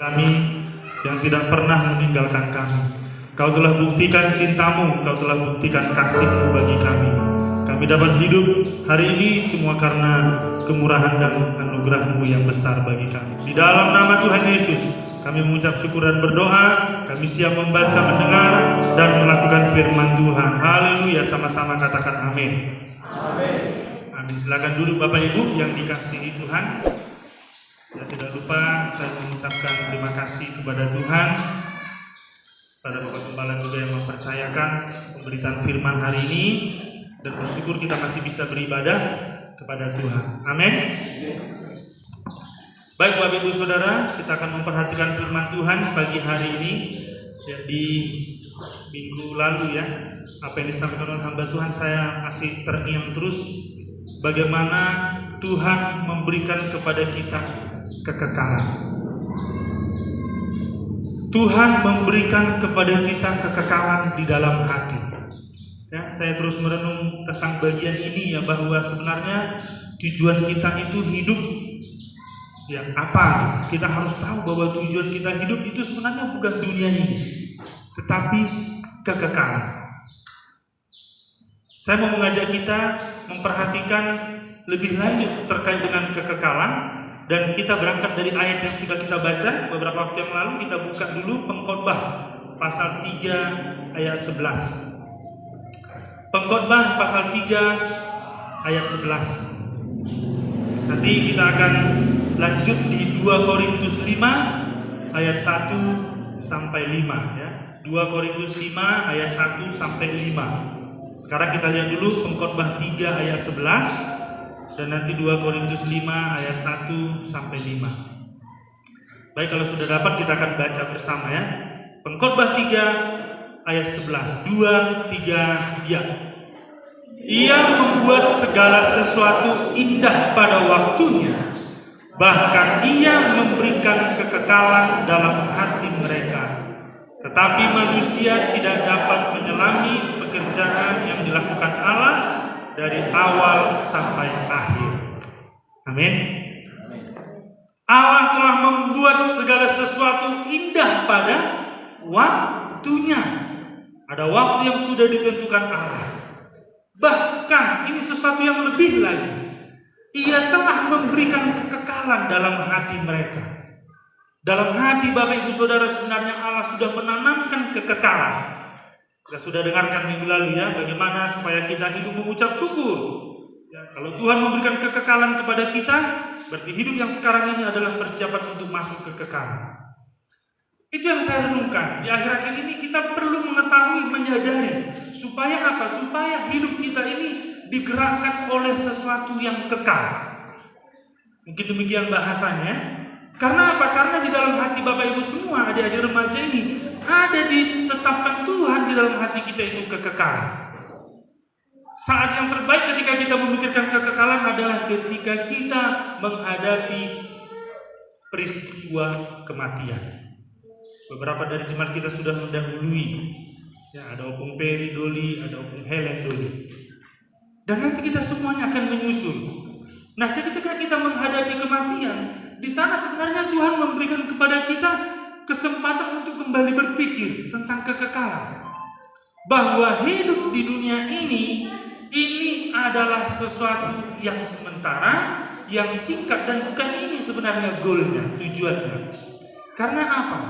kami yang tidak pernah meninggalkan kami. Kau telah buktikan cintamu, Kau telah buktikan kasih-Mu bagi kami. Kami dapat hidup hari ini semua karena kemurahan dan anugerah-Mu yang besar bagi kami. Di dalam nama Tuhan Yesus, kami mengucap syukur dan berdoa. Kami siap membaca, mendengar, dan melakukan firman Tuhan. Haleluya, sama-sama katakan amin. Amin. Amin. Silakan duduk Bapak Ibu yang dikasihi Tuhan. Ya, tidak lupa saya mengucapkan terima kasih kepada Tuhan, pada Bapak Gembala juga yang mempercayakan pemberitaan firman hari ini, dan bersyukur kita masih bisa beribadah kepada Tuhan. Amin. Baik Bapak Ibu Saudara, kita akan memperhatikan firman Tuhan pagi hari ini. Ya, di minggu lalu ya, apa yang disampaikan oleh hamba Tuhan, saya masih terngiang terus bagaimana Tuhan memberikan kepada kita kekekalan. Tuhan memberikan kepada kita kekekalan di dalam hati. Ya, saya terus merenung tentang bagian ini ya, bahwa sebenarnya tujuan kita itu hidup. Ya, apa? Kita harus tahu bahwa tujuan kita hidup itu sebenarnya bukan dunia ini, tetapi kekekalan. Saya mau mengajak kita memperhatikan lebih lanjut terkait dengan kekekalan. Dan kita berangkat dari ayat yang sudah kita baca beberapa waktu yang lalu. Kita buka dulu Pengkhotbah pasal 3 ayat 11. Pengkhotbah pasal 3 ayat 11. Nanti kita akan lanjut di 2 Korintus 5 ayat 1 sampai 5 ya. 2 Korintus 5 ayat 1 sampai 5. Sekarang kita lihat dulu Pengkhotbah 3 ayat 11. Dan nanti 2 Korintus 5 ayat 1 sampai 5. Baik, kalau sudah dapat kita akan baca bersama ya. Pengkhotbah 3 ayat 11. 2, 3, ya. Ia membuat segala sesuatu indah pada waktunya. Bahkan ia memberikan kekekalan dalam hati mereka. Tetapi manusia tidak dapat menyelami pekerjaan yang dilakukan Allah dari awal sampai akhir. Amin. Allah telah membuat segala sesuatu indah pada waktunya. Ada waktu yang sudah ditentukan Allah. Bahkan ini sesuatu yang lebih lagi. Ia telah memberikan kekekalan dalam hati mereka. Dalam hati Bapak Ibu Saudara, sebenarnya Allah sudah menanamkan kekekalan. Kita sudah dengarkan minggu lalu ya, bagaimana supaya kita hidup mengucap syukur. Ya, kalau Tuhan memberikan kekekalan kepada kita, berarti hidup yang sekarang ini adalah persiapan untuk masuk ke kekekalan. Itu yang saya renungkan. Di akhir-akhir ini kita perlu mengetahui, menyadari, supaya apa? Supaya hidup kita ini digerakkan oleh sesuatu yang kekal. Mungkin demikian bahasanya. Karena apa? Karena di dalam hati Bapak Ibu semua, adik-adik remaja ini, ada ditetapkan Tuhan di dalam hati kita itu kekekalan. Saat yang terbaik ketika kita memikirkan kekekalan adalah ketika kita menghadapi peristiwa kematian. Beberapa dari jemaat kita sudah mendahului. Ya, ada Opung Peri Doli, ada Opung Helen Doli. Dan nanti kita semuanya akan menyusul. Nah, ketika kita menghadapi kematian, di sana sebenarnya Tuhan memberikan kepada kita kesempatan untuk kembali berpikir tentang kekekalan. Bahwa hidup di dunia ini adalah sesuatu yang sementara, yang singkat, dan bukan ini sebenarnya goalnya, tujuannya. Karena apa?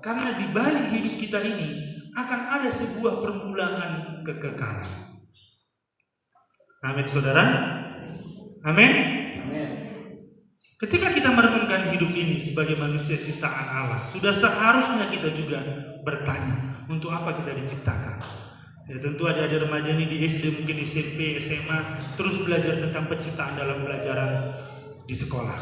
Karena di balik hidup kita ini akan ada sebuah permulaan kekekalan. Amin saudara? Amin? Ketika kita merenungkan hidup ini sebagai manusia ciptaan Allah, sudah seharusnya kita juga bertanya, untuk apa kita diciptakan? Ya, tentu adik-adik remaja ini di SD, mungkin SMP, SMA, terus belajar tentang penciptaan dalam pelajaran di sekolah.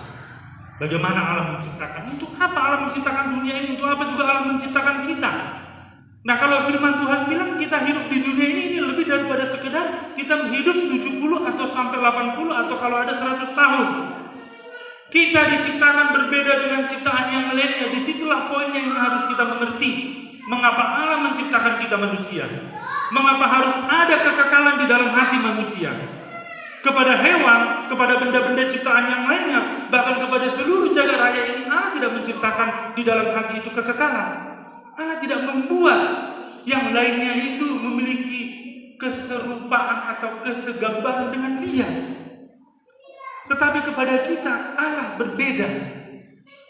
Bagaimana Allah menciptakan? Untuk apa Allah menciptakan dunia ini? Untuk apa juga Allah menciptakan kita? Nah, kalau firman Tuhan bilang kita hidup di dunia ini lebih daripada sekedar kita hidup 70 atau sampai 80 atau kalau ada 100 tahun. Kita diciptakan berbeda dengan ciptaan yang lainnya. Disitulah poinnya yang harus kita mengerti. Mengapa Allah menciptakan kita manusia? Mengapa harus ada kekekalan di dalam hati manusia? kepada hewan, kepada benda-benda ciptaan yang lainnya, bahkan kepada seluruh jagat raya ini, Allah tidak menciptakan di dalam hati itu kekekalan. Allah tidak membuat yang lainnya itu memiliki keserupaan atau kesegambaran dengan Dia. Tetapi kepada kita Allah berbeda.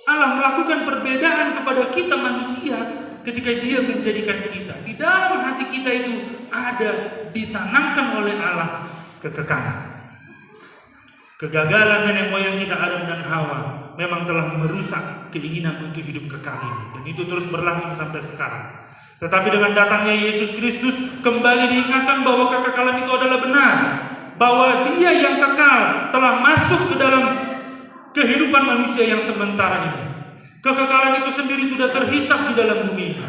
Allah melakukan perbedaan kepada kita manusia ketika Dia menjadikan kita. Di dalam hati kita itu ada ditanamkan oleh Allah kekekalan. Kegagalan nenek moyang kita Adam dan Hawa memang telah merusak keinginan untuk hidup kekal ini, dan itu terus berlangsung sampai sekarang. Tetapi dengan datangnya Yesus Kristus kembali diingatkan bahwa kekekalan itu adalah benar, bahwa Dia yang kekal telah masuk ke dalam kehidupan manusia yang sementara ini. Kekekalan itu sendiri sudah terhisap di dalam bumi ini.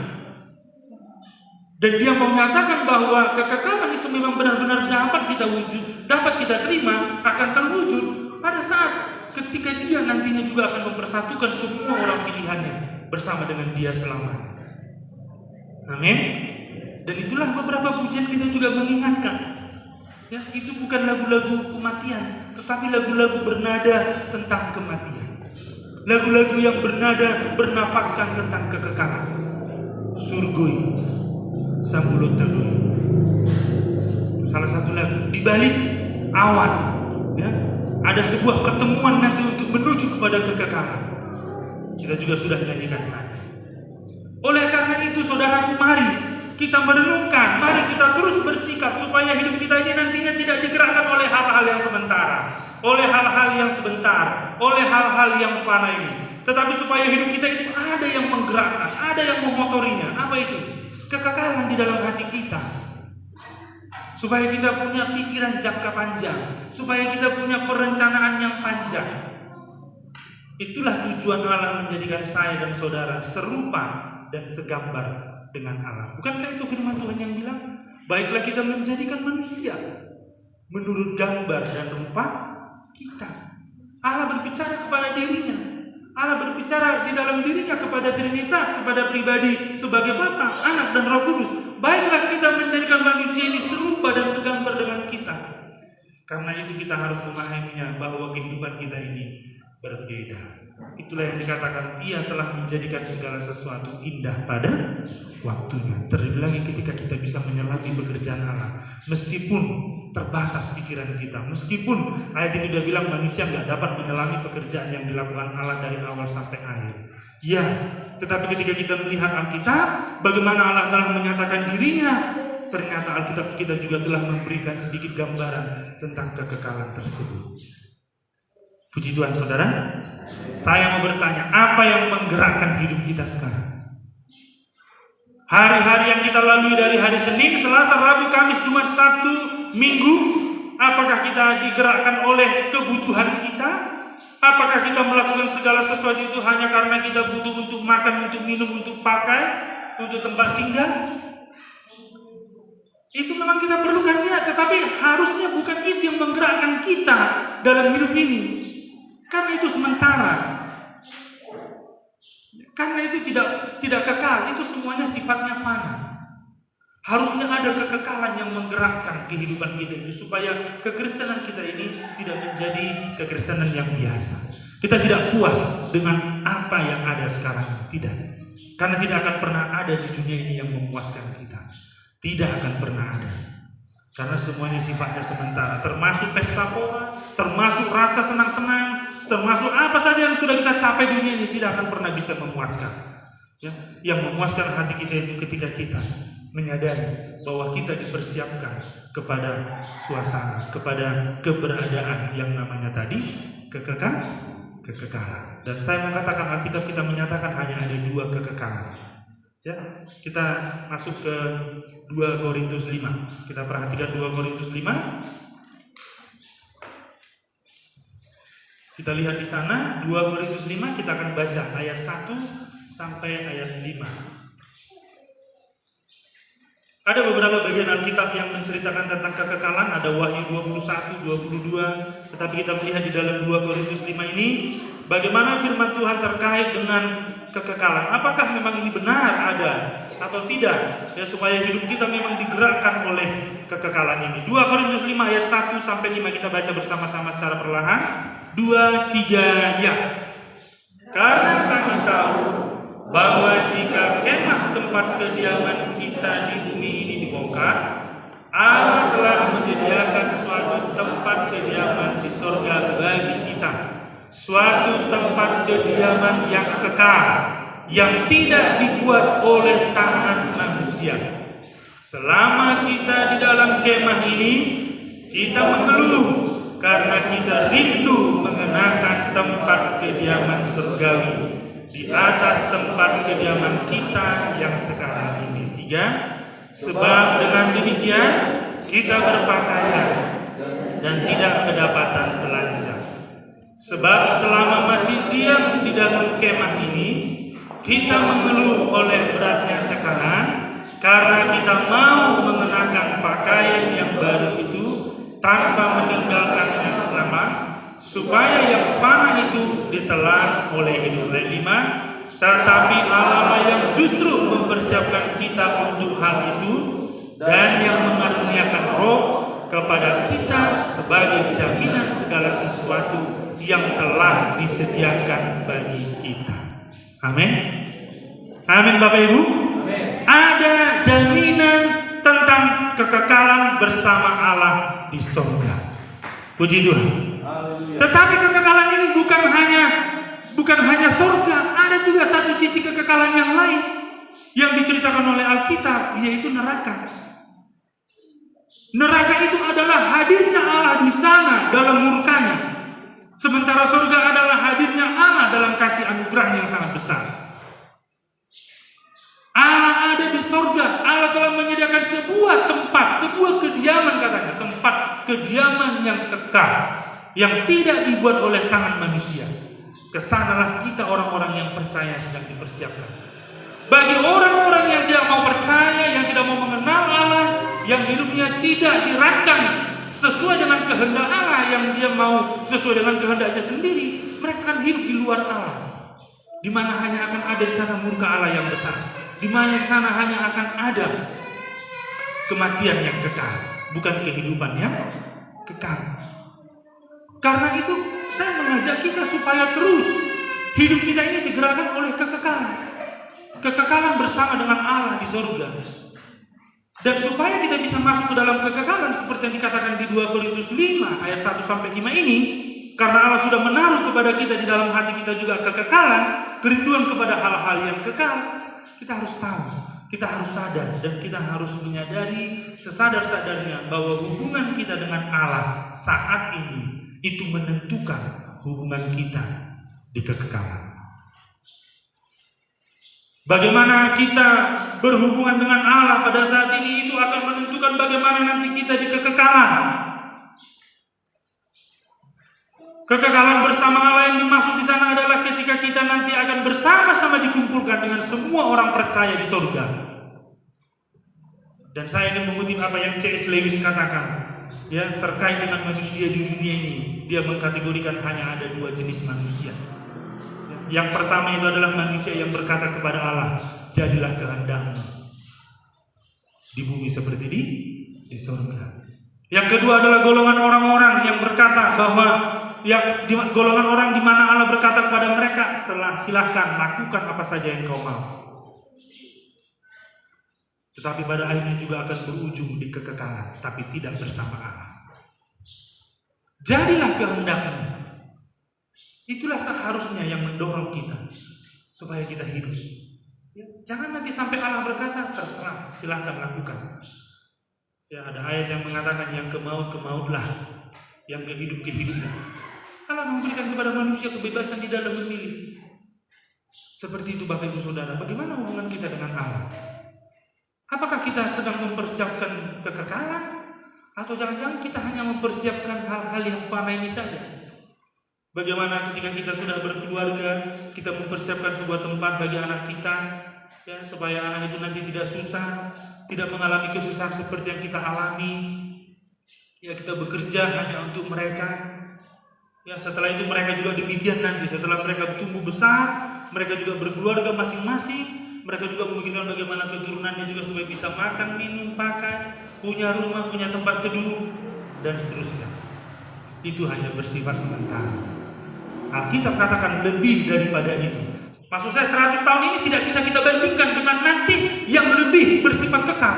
Dan Dia menyatakan bahwa kekekalan itu memang benar-benar dapat kita wujud, dapat kita terima, akan terwujud pada saat ketika Dia nantinya juga akan mempersatukan semua orang pilihannya bersama dengan Dia selamanya. Amin. Dan itulah beberapa pujian kita juga mengingatkan. Ya, itu bukan lagu-lagu kematian, tetapi lagu-lagu bernada tentang kematian. Lagu-lagu yang bernada bernafaskan tentang kekekalan. Surgoi Sambulut Tadui. Salah satu lagu di balik awan, ya, ada sebuah pertemuan nanti untuk menuju kepada kekekalan. Kita juga sudah nyanyikan tadi. Oleh karena itu, saudaraku, mari kita merenungkan, mari kita terus bersikap supaya hidup kita ini nantinya tidak digerakkan oleh hal-hal yang sementara, oleh hal-hal yang sebentar, oleh hal-hal yang fana ini. Tetapi supaya hidup kita itu ada yang menggerakkan, ada yang memotorinya. Apa itu? Kekekalan di dalam hati kita. Supaya kita punya pikiran jangka panjang, supaya kita punya perencanaan yang panjang. Itulah tujuan Allah menjadikan saya dan saudara serupa dan segambar dengan Allah. Bukankah itu firman Tuhan yang bilang, baiklah kita menjadikan manusia menurut gambar dan rupa kita. Allah berbicara kepada dirinya. Allah berbicara di dalam dirinya kepada Trinitas, kepada pribadi sebagai Bapa, Anak, dan Roh Kudus. Baiklah kita menjadikan manusia ini serupa dan segambar dengan kita. Karena itu kita harus memahaminya bahwa kehidupan kita ini berbeda. Itulah yang dikatakan Ia telah menjadikan segala sesuatu indah pada waktunya. Terlebih lagi ketika kita bisa menyelami pekerjaan Allah, meskipun terbatas pikiran kita, meskipun ayat ini sudah bilang manusia nggak dapat menyelami pekerjaan yang dilakukan Allah dari awal sampai akhir. Ya, tetapi ketika kita melihat Alkitab, bagaimana Allah telah menyatakan dirinya, ternyata Alkitab kita juga telah memberikan sedikit gambaran tentang kekekalan tersebut. Puji Tuhan, saudara. Saya mau bertanya, apa yang menggerakkan hidup kita sekarang? Hari-hari yang kita lalui dari hari Senin, Selasa, Rabu, Kamis, Jumat, Sabtu, Minggu, apakah kita digerakkan oleh kebutuhan kita? Apakah kita melakukan segala sesuatu itu hanya karena kita butuh untuk makan, untuk minum, untuk pakai, untuk tempat tinggal? Itu memang kita perlukan, ya, tetapi harusnya bukan itu yang menggerakkan kita dalam hidup ini. Karena itu sementara. Karena itu tidak kekal, itu semuanya sifatnya fana. Harusnya ada kekekalan yang menggerakkan kehidupan kita itu, supaya kekristenan kita ini tidak menjadi kekristenan yang biasa. Kita tidak puas dengan apa yang ada sekarang, tidak. Karena tidak akan pernah ada di dunia ini yang memuaskan kita. Tidak akan pernah ada. Karena semuanya sifatnya sementara, termasuk pesta pora, termasuk rasa senang-senang, termasuk apa saja yang sudah kita capai dunia ini tidak akan pernah bisa memuaskan. Ya, yang memuaskan hati kita itu ketika kita menyadari bahwa kita dipersiapkan kepada suasana, kepada keberadaan yang namanya tadi kekekalan. Dan saya mengatakan Alkitab kita menyatakan hanya ada 2 kekekalan. Ya, kita masuk ke 2 Korintus 5. Kita perhatikan 2 Korintus 5. Kita lihat di sana 2 Korintus 5, kita akan baca ayat 1 sampai ayat 5. Ada beberapa bagian Alkitab yang menceritakan tentang kekekalan, ada Wahyu 21, 22, tetapi kita melihat di dalam 2 Korintus 5 ini bagaimana firman Tuhan terkait dengan kekekalan. Apakah memang ini benar ada? atau tidak, ya, supaya hidup kita memang digerakkan oleh kekekalan ini. 2 Korintus 5 ayat 1 sampai 5 kita baca bersama-sama secara perlahan. 2, 3, ya. Karena kami tahu bahwa jika kemah tempat kediaman kita di bumi ini dibongkar, Allah telah menyediakan suatu tempat kediaman di sorga bagi kita, suatu tempat kediaman yang kekal, yang tidak dibuat oleh tangan manusia. Selama kita di dalam kemah ini, kita mengeluh karena kita rindu mengenakan tempat kediaman surgawi di atas tempat kediaman kita yang sekarang ini. 3. Sebab dengan demikian kita berpakaian dan tidak kedapatan telanjang. Sebab selama masih diam di dalam kemah ini, kita mengeluh oleh beratnya tekanan karena kita mau mengenakan pakaian yang baru itu tanpa meninggalkan yang lama, supaya yang fana itu ditelan oleh hidup. 5. Tetapi Allah yang justru mempersiapkan kita untuk hal itu dan yang mengaruniakan Roh kepada kita sebagai jaminan segala sesuatu yang telah disediakan bagi kita. Amin. Amin Bapak Ibu. Amin. Ada jaminan tentang kekekalan bersama Allah di surga. Puji Tuhan. Tetapi kekekalan ini bukan hanya surga, ada juga satu sisi kekekalan yang lain yang diceritakan oleh Alkitab, yaitu neraka. Neraka itu adalah hadirnya Allah di sana dalam murkanya, sementara surga adalah hadirnya Allah dalam kasih anugerahnya yang sangat besar. Allah ada di surga. Allah telah menyediakan sebuah tempat, sebuah kediaman, katanya, tempat kediaman yang kekal, yang tidak dibuat oleh tangan manusia. Kesanalah kita orang-orang yang percaya sedang dipersiapkan. Bagi orang-orang yang tidak mau percaya, yang tidak mau mengenal Allah, yang hidupnya tidak dirancang sesuai dengan kehendak Allah, yang dia mau sesuai dengan kehendaknya sendiri, mereka akan hidup di luar Allah, di mana hanya akan ada di sana murka Allah yang besar, di mana di sana hanya akan ada kematian yang kekal, bukan kehidupan yang kekal. Karena itu saya mengajak kita supaya terus hidup kita ini digerakkan oleh kekekalan bersama dengan Allah di surga. Dan supaya kita bisa masuk ke dalam kekekalan seperti yang dikatakan di 2 Korintus 5 ayat 1 sampai 5 ini, karena Allah sudah menaruh kepada kita di dalam hati kita juga kekekalan, kerinduan kepada hal-hal yang kekal, kita harus tahu, kita harus sadar, dan kita harus menyadari sesadar-sadarnya bahwa hubungan kita dengan Allah saat ini itu menentukan hubungan kita di kekekalan. Bagaimana kita berhubungan dengan Allah pada saat ini itu akan menentukan bagaimana nanti kita di kekekalan. Kekekalan bersama Allah yang dimaksud di sana adalah ketika kita nanti akan bersama-sama dikumpulkan dengan semua orang percaya di surga. Dan saya ingin mengutip apa yang C.S. Lewis katakan, ya, terkait dengan manusia di dunia ini. Dia mengkategorikan hanya ada 2 jenis manusia. Yang pertama itu adalah manusia yang berkata kepada Allah, jadilah kehendak-Mu di bumi seperti di surga. Yang kedua adalah golongan orang-orang yang berkata bahwa golongan orang di mana Allah berkata kepada mereka, silahkan lakukan apa saja yang kau mau. Tetapi pada akhirnya juga akan berujung di kekekalan, tapi tidak bersama Allah. Jadilah kehendak-Mu. Itulah seharusnya yang mendorong kita supaya kita hidup. Ya, jangan nanti sampai Allah berkata, terserah, silahkan lakukan. Ya, ada ayat yang mengatakan yang ke maut mautlah, yang ke hidup hiduplah. Allah memberikan kepada manusia kebebasan di dalam memilih. Seperti itu Bapak Ibu Saudara. Bagaimana hubungan kita dengan Allah? Apakah kita sedang mempersiapkan kekekalan, atau jangan-jangan kita hanya mempersiapkan hal-hal yang fana ini saja? Bagaimana ketika kita sudah berkeluarga, kita mempersiapkan sebuah tempat bagi anak kita, ya, supaya anak itu nanti tidak susah, tidak mengalami kesusahan seperti yang kita alami. Ya, kita bekerja hanya untuk mereka. Ya, setelah itu mereka juga demikian nanti. Setelah mereka tumbuh besar, mereka juga berkeluarga masing-masing, Mereka juga memikirkan bagaimana keturunannya juga supaya bisa makan, minum, pakai, punya rumah, punya tempat teduh, dan seterusnya. Itu hanya bersifat sementara. Alkitab katakan lebih daripada itu. Maksud saya 100 tahun ini tidak bisa kita bandingkan dengan nanti yang lebih bersifat kekal.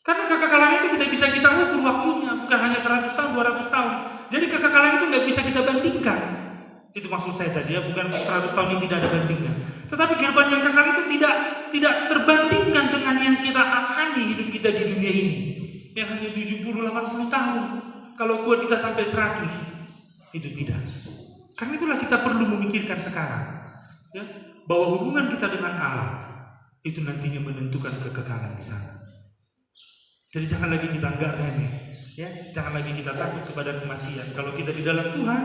Karena kekekalan itu tidak bisa kita ukur waktunya, bukan hanya 100 tahun, 200 tahun. Jadi kekekalan itu nggak bisa kita bandingkan. Itu maksud saya tadi ya, bukan 100 tahun ini tidak ada bandingnya. Tetapi kehidupan yang kekal itu tidak terbandingkan dengan yang kita alami hidup kita di dunia ini. Yang hanya 70-80 tahun. Kalau kuat kita sampai 100, itu tidak. Karena itulah kita perlu memikirkan sekarang, ya, bahwa hubungan kita dengan Allah itu nantinya menentukan kekekalan di sana. Jadi jangan lagi kita anggap remeh, ya, jangan lagi kita takut kepada kematian. Kalau kita di dalam Tuhan,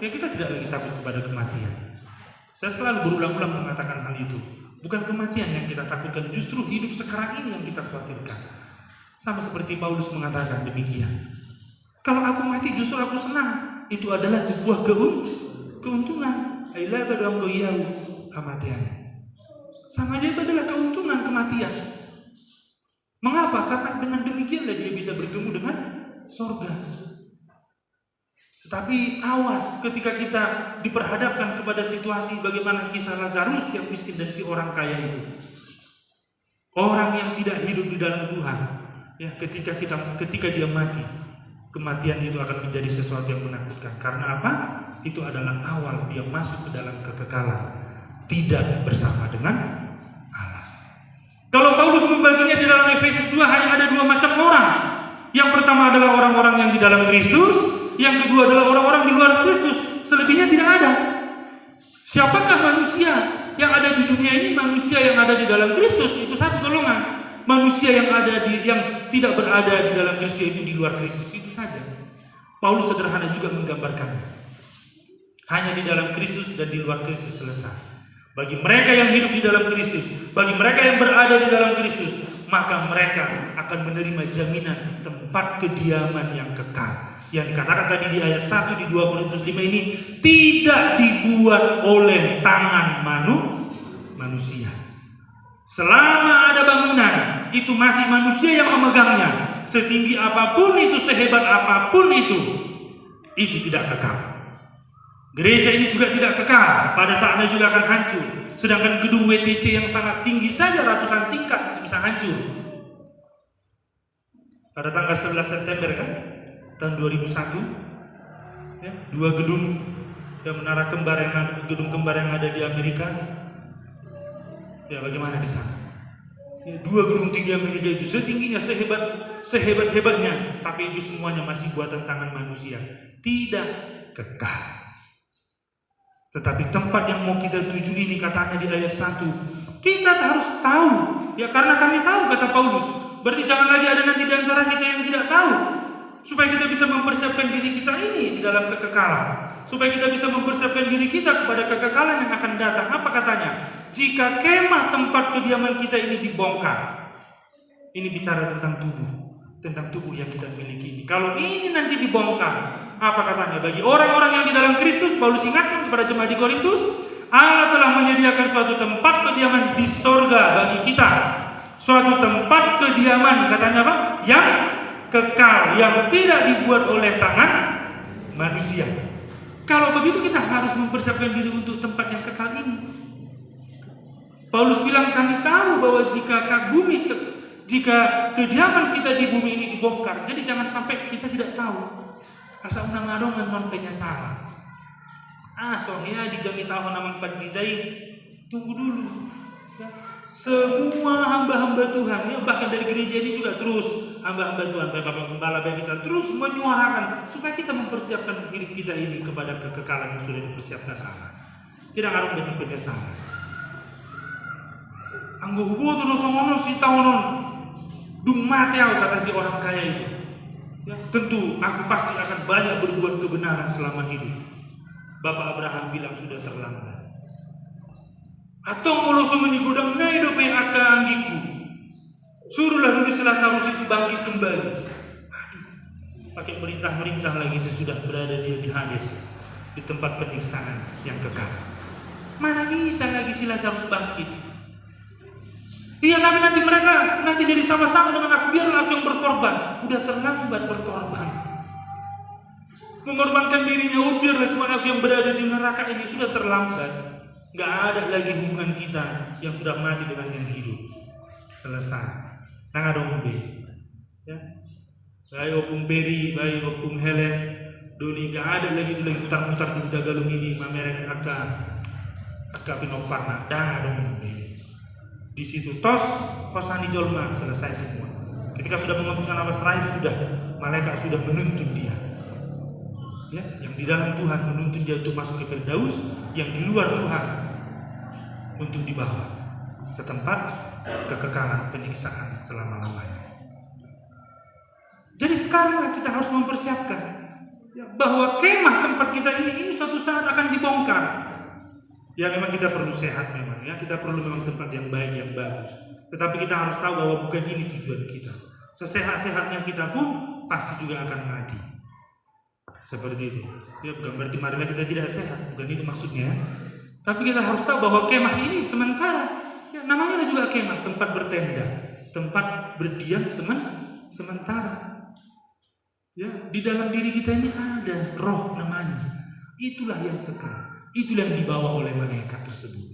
ya kita tidak lagi takut kepada kematian. Saya selalu berulang-ulang mengatakan hal itu. Bukan kematian yang kita takutkan, justru hidup sekarang ini yang kita khawatirkan. Sama seperti Paulus mengatakan demikian. Kalau aku mati justru aku senang. Itu adalah sebuah keuntungan. Kematian. Sama dia itu adalah keuntungan kematian. Mengapa? Karena dengan demikianlah dia bisa bertemu dengan sorga. Tetapi awas ketika kita diperhadapkan kepada situasi bagaimana kisah Lazarus yang miskin dan si orang kaya itu. Orang yang tidak hidup di dalam Tuhan, ya, ketika dia mati, kematian itu akan menjadi sesuatu yang menakutkan. Karena apa? Itu adalah awal dia masuk ke dalam kekekalan, tidak bersama dengan Allah. Kalau Paulus membaginya di dalam Efesus 2 hanya ada 2 macam orang. Yang pertama adalah orang-orang yang di dalam Kristus, yang kedua adalah orang-orang di luar Kristus. Selebihnya tidak ada. Siapakah manusia yang ada di dunia ini? Manusia yang ada di dalam Kristus, itu satu golongan. Manusia yang tidak berada di dalam Kristus, itu di luar Kristus, itu saja. Paulus sederhana juga menggambarkannya. Hanya di dalam Kristus dan di luar Kristus, selesai. Bagi mereka yang hidup di dalam Kristus, bagi mereka yang berada di dalam Kristus, maka mereka akan menerima jaminan tempat kediaman yang kekal. Yang dikatakan tadi di ayat 1 di 2 Korintus 5 ini tidak dibuat oleh tangan manusia. Selama ada bangunan, itu masih manusia yang memegangnya. Setinggi apapun itu, sehebat apapun itu tidak kekal. Gereja ini juga tidak kekal, pada saatnya juga akan hancur. Sedangkan gedung WTC yang sangat tinggi saja ratusan tingkat itu bisa hancur. Pada tanggal 11 September kan, tahun 2001, ya, 2 gedung yang menara kembar gedung kembar yang ada di Amerika. Ya, bagaimana di sana? Ya, 2 gedung tinggi Amerika itu setingginya sehebat-hebatnya, tapi itu semuanya masih buatan tangan manusia, tidak kekal. Tetapi tempat yang mau kita tuju ini katanya di ayat 1, kita harus tahu, ya, karena kami tahu, kata Paulus. Berarti jangan lagi ada nanti di antara kita yang tidak tahu, supaya kita bisa mempersiapkan diri kita ini di dalam kekekalan, supaya kita bisa mempersiapkan diri kita kepada kekekalan yang akan datang. Apa katanya? Jika kemah tempat kediaman kita ini dibongkar, ini bicara tentang tubuh yang kita miliki ini. Kalau ini nanti dibongkar, apa katanya? Bagi orang-orang yang di dalam Kristus, Paulus ingatkan kepada jemaat di Korintus, Allah telah menyediakan suatu tempat kediaman di sorga bagi kita. Suatu tempat kediaman, katanya apa? Yang kekal, yang tidak dibuat oleh tangan manusia. Kalau begitu kita harus mempersiapkan diri untuk tempat yang kekal ini. Paulus bilang, kami tahu bahwa jika kediaman kita di bumi ini dibongkar, jadi jangan sampai kita tidak tahu. Asa unang adongan non penyesalan. Sohya dijami tahun namang padidai, tunggu dulu. Ya. Semua hamba-hamba Tuhan, ya, bahkan dari gereja ini juga terus hamba-hamba Tuhan, Bapak Gembala kita terus menyuarakan supaya kita mempersiapkan hidup kita ini kepada kekekalan yang sudah dipersiapkan Allah. Tidak arung dengan penyesalan. Anggo hubo terus ngono si tahunon dung mati kata si orang kaya itu. Ya, tentu aku pasti akan banyak berbuat kebenaran selama hidup. Bapak Abraham bilang sudah terlambat. Atau kalau semeni gudang naido pe aka anggiku. Suruhlah dulu Lazarus itu bangkit kembali. Aduh, pakai merintah lagi sesudah berada dia di Hades, di tempat penyiksaan yang kekal. Mana bisa lagi si Lazarus bangkit? Iya, tapi nanti mereka nanti jadi sama-sama dengan aku, biarlah aku yang berkorban. Udah terlambat berkorban. Mengorbankan dirinya, biarlah cuma aku yang berada di neraka ini, sudah terlambat. Gak ada lagi hubungan kita yang sudah mati dengan yang hidup. Selesai. Nang ada umbe. Ya. Bayi opung Peri, bayi opung Helen, Doni, gak ada lagi itu lagi mutar-mutar di Dagalung ini, mamerek aka pinoparna, dah ada umbe. Di situ tos Hosani Jolma, selesai semua. Ketika sudah menghembuskan nafas terakhir, sudah malaikat sudah menuntun dia. Ya, yang di dalam Tuhan menuntun dia untuk masuk ke Firdaus, yang di luar Tuhan untuk dibawa ke tempat kekekalan penyiksaan selama-lamanya. Jadi sekarang kita harus mempersiapkan ya, bahwa kemah tempat kita ini suatu saat akan dibongkar. Ya memang kita perlu sehat memang ya, kita perlu memang tempat yang baik, yang bagus. Tetapi kita harus tahu bahwa bukan ini tujuan kita. Sesehat-sehatnya kita pun pasti juga akan mati. Seperti itu. Ya bukan berarti marilah kita tidak sehat, bukan itu maksudnya. Tapi kita harus tahu bahwa kemah ini sementara. Ya namanya juga kemah, tempat bertenda, tempat berdiam sementara. Ya, di dalam diri kita ini ada roh namanya. Itulah yang kekal. Itulah yang dibawa oleh malaikat tersebut.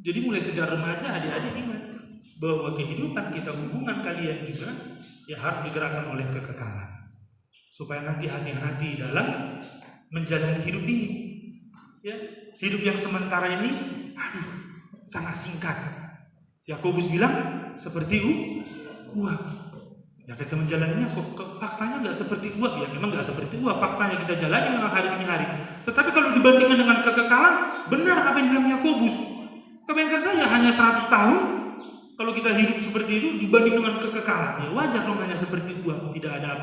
Jadi mulai sejak remaja adik-adik ingat bahwa kehidupan kita, hubungan kalian juga ya harus digerakkan oleh kekekalan. Supaya nanti hati-hati dalam menjalani hidup ini. Ya, hidup yang sementara ini sangat singkat. Yakobus bilang seperti uap. Ya kita menjalaninya kok faktanya nggak seperti uap ya, memang nggak seperti uap faktanya kita jalani memang hari demi hari. Tetapi kalau dibandingkan dengan kekekalan, benar apa yang bilang Yakobus. Kebayangkan saja hanya 100 tahun, kalau kita hidup seperti itu dibanding dengan kekekalan, ya wajar dong hanya seperti uap, tidak ada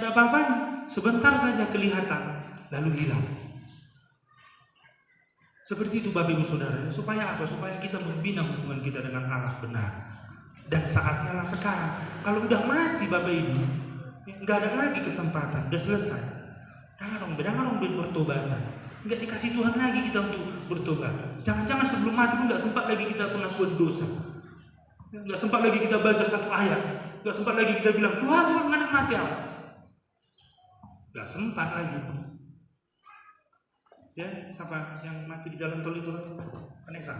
apa-apanya. Sebentar saja kelihatan, lalu hilang. Seperti itu Bapak Ibu Saudara. Supaya apa? Supaya kita membina hubungan kita dengan Allah benar. Dan saatnya lah sekarang. Kalau udah mati Bapak Ibu, nggak ada lagi kesempatan, udah selesai. Jangan dong bertobatan. Nggak dikasih Tuhan lagi kita untuk bertobat. Jangan-jangan sebelum mati pun nggak sempat lagi kita pengakuan dosa. Nggak sempat lagi kita baca satu ayat. Nggak sempat lagi kita bilang Tuhan mana mati aku. Nggak sempat lagi. Ya, siapa yang mati di jalan tol itu? Vanessa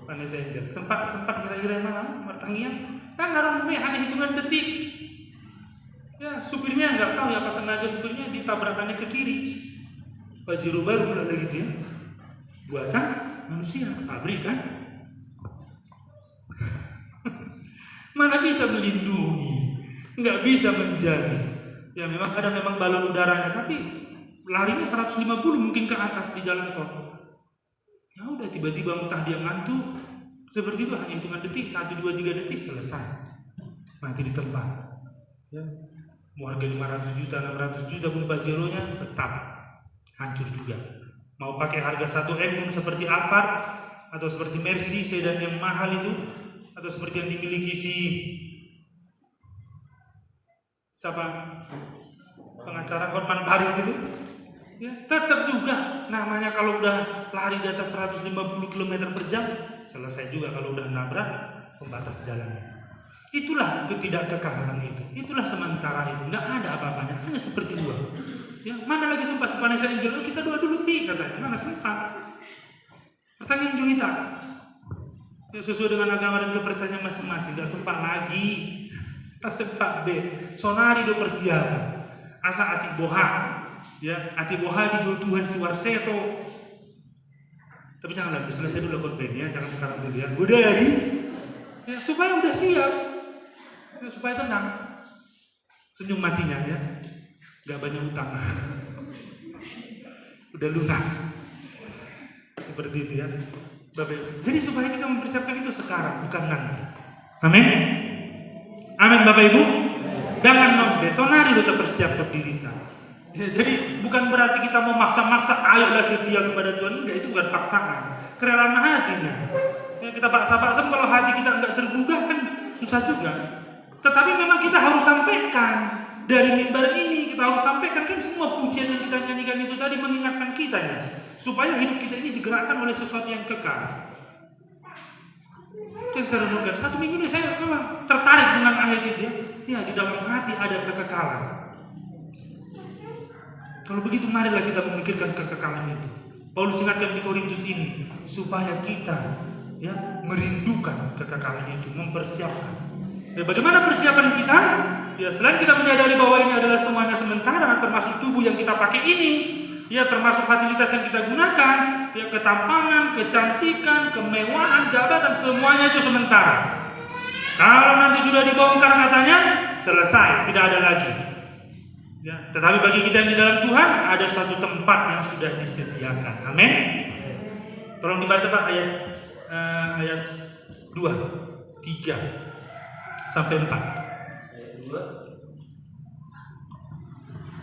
Angel. Sempat hira-hira malam bertangian. Orang hanya hitungan detik. Ya, supirnya nggak tahu ya, pas sengaja supirnya ditabrakannya ke kiri. Pajero baru pula lagi itu ya. Buatan manusia, pabrik kan? Mana bisa melindungi, nggak bisa menjaga. Ya memang ada balon udaranya, tapi larinya 150 mungkin ke atas di jalan tol. Ya udah tiba-tiba entah dia ngantuk, seperti itu hanya hitungan detik, 1, 2, 3 detik selesai, mati di tempat. Ya, mau harga 500 juta, 600 juta pun Pajero-nya tetap hancur juga. Mau pakai harga 1M pun seperti Alphard atau seperti Mercy sedan yang mahal itu, atau seperti yang dimiliki siapa pengacara Hotman Paris itu. Ya, tetap juga namanya kalau udah lari di atas 150 km per jam selesai juga kalau udah nabrak pembatas jalannya. Itulah ketidakkekalan itu. Itulah sementara itu. Nggak ada apa-apanya, hanya seperti uap. Ya, mana lagi sempat si Vanessa Angel, kita doa dulu katanya. Mana sempat. Pertanyaan Juwita. Ya, sesuai dengan agama dan kepercayaan masing-masing, nggak sempat lagi. Tak sempat sonari do persiapan. Asa ati boha. Ya, ati boha dijual Tuhan si Warseto. Tapi jangan lagi, selesai dulu konten ya, jangan sekarang dulu ya. Godari, ya supaya udah siap, ya, supaya tenang. Senyum matinya ya, gak banyak utang, udah lunas. Seperti itu ya, Bapak. Jadi supaya kita mempersiapkan itu sekarang, bukan nanti. Amin. Amin Bapak Ibu. Jangan nombe, sonari udah terpersiapkan diri kita. Ya, jadi bukan berarti kita mau maksa-maksa ayolah setia kepada Tuhan, enggak, itu bukan paksaan, kerelaan hatinya. Ya, kita paksa-paksa kalau hati kita enggak tergugah kan susah juga. Tetapi memang kita harus sampaikan dari mimbar ini, kita harus sampaikan kan semua pujian yang kita nyanyikan itu tadi mengingatkan kita ya, supaya hidup kita ini digerakkan oleh sesuatu yang kekal. saya renungkan. 1 minggu ini saya memang tertarik dengan ayat itu ya. Ya, di dalam hati ada kekekalan. Kalau begitu marilah kita memikirkan kekekalan itu. Paulus ingatkan di Korintus ini supaya kita ya merindukan kekekalan itu, mempersiapkan. Ya, bagaimana persiapan kita? Ya, selain kita menyadari bahwa ini adalah semuanya sementara, termasuk tubuh yang kita pakai ini, ya termasuk fasilitas yang kita gunakan, ya ketampangan, kecantikan, kemewahan, jabatan, semuanya itu sementara. Kalau nanti sudah dibongkar katanya selesai, tidak ada lagi. Ya, tetapi bagi kita yang di dalam Tuhan ada suatu tempat yang sudah disediakan. Amin. Tolong dibaca Pak ayat 2, 3 sampai 4.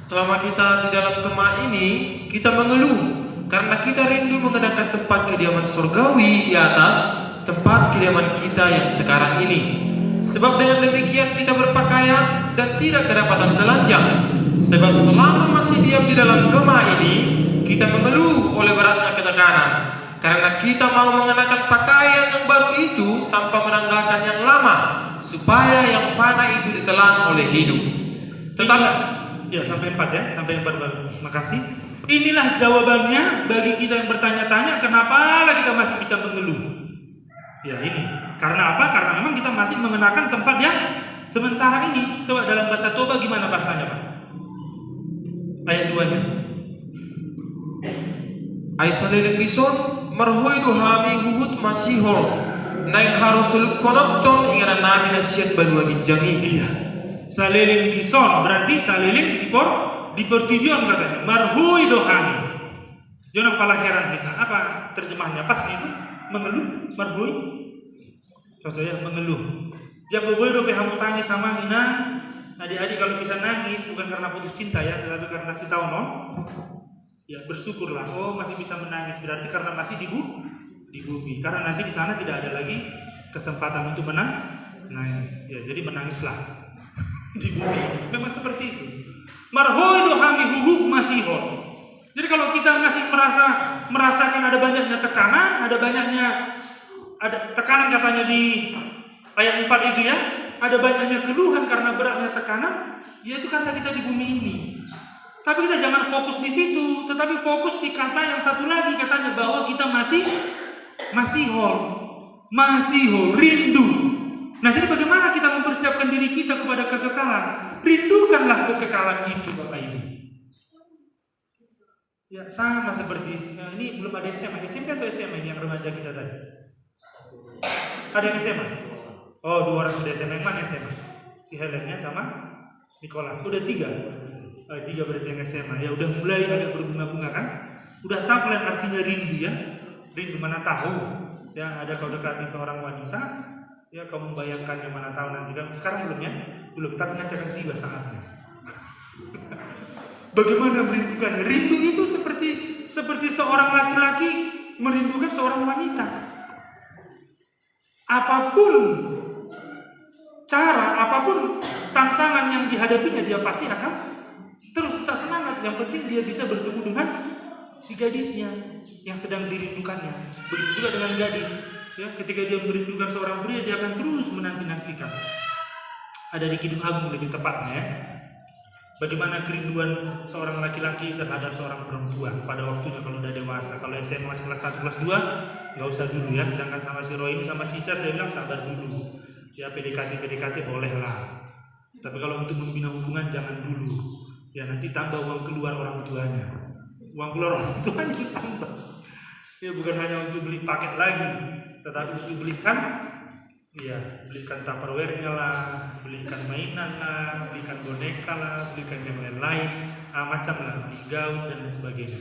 Selama kita di dalam kemah ini, kita mengeluh karena kita rindu mengenakan tempat kediaman surgawi di atas tempat kediaman kita yang sekarang ini. Sebab dengan demikian kita berpakaian dan tidak kedapatan telanjang. Sebab selama masih diam di dalam kemah ini, kita mengeluh oleh beratnya ketekanan. Karena kita mau mengenakan pakaian yang baru itu tanpa menanggalkan yang lama, supaya yang fana itu ditelan oleh hidup. Tetapi ya sampai 4 ya, sampai 4 baru. Makasih. Inilah jawabannya bagi kita yang bertanya-tanya kenapa kita masih bisa mengeluh. Ya ini, karena apa? Karena memang kita masih mengenakan tempat yang sementara ini. Coba dalam bahasa Toba gimana bahasanya Pak? Ayat 2-nya. Ay salilin bison marhoy duhami huhut masihol naik harusul konopton ingana nami nasian banuagi jangi. Iya. Salilin bison berarti salilin di pertibion katanya. Marhui dohami. Jangan pala heran kita. Apa terjemahnya pas itu? Mengeluh, marhui. Contohnya mengeluh. Jago boy do pehamu tangis sama ina. Adik-adik kalau bisa nangis bukan karena putus cinta ya, tetapi karena si tahu non. Ya bersyukurlah. Oh masih bisa menangis berarti karena masih di bumi. Karena nanti di sana tidak ada lagi kesempatan untuk menangis. Ya jadi menangislah di bumi. Memang seperti itu. Marhoi dohami huhu masihon. Jadi kalau kita masih merasakan ada banyaknya tekanan, ada tekanan katanya di ayat 4 itu ya, ada banyaknya keluhan karena beratnya tekanan, yaitu karena kita di bumi ini. Tapi kita jangan fokus di situ, tetapi fokus di kata yang satu lagi, katanya bahwa kita masih rindu. Nah, jadi bagaimana kita mempersiapkan diri kita kepada kekekalan? Rindukanlah kekekalan itu, Bapak Ibu. Ya, sama seperti ini belum ada SMA, SMP atau SMA ini yang remaja kita tadi? Ada yang SMA? Oh, 2 orang sudah SMA. Yang mana SMA? Si Helennya sama Nicholas. Udah 3. 3 berarti yang SMA. Ya udah mulai agak berbunga-bunga kan? Udah tahu kalian artinya rindu ya? Rindu mana tahu? Ya ada kau dekati seorang wanita, ya kau membayangkannya mana tahu nanti kan? Sekarang belum ya? Belum, tapi nanti akan tiba saatnya. Bagaimana merindukannya? Rindu itu seperti seorang laki-laki merindukan seorang wanita. Apapun cara, apapun tantangan yang dihadapinya, dia pasti akan terus tetap semangat. Yang penting dia bisa bertemu dengan si gadisnya yang sedang dirindukannya. Begitu juga dengan gadis. Ya, ketika dia merindukan seorang pria, dia akan terus menanti-nantikan. Ada di Kidung Agung lebih tepatnya ya. Bagaimana kerinduan seorang laki-laki terhadap seorang perempuan pada waktunya kalau udah dewasa. Kalau SMA masih kelas 1, kelas 2, nggak usah dulu ya. Sedangkan sama si Roy ini sama si Ica saya bilang sabar dulu. Ya PDKT boleh lah. Tapi kalau untuk membina hubungan jangan dulu. Ya nanti tambah uang keluar orang tuanya. Uang keluar orang tuanya tambah. Ya bukan hanya untuk beli paket lagi, tetapi untuk belikan Tupperware-nya lah, belikan mainan lah, belikan boneka lah, belikan yang lain-lain, macam lah, beli gaun dan sebagainya.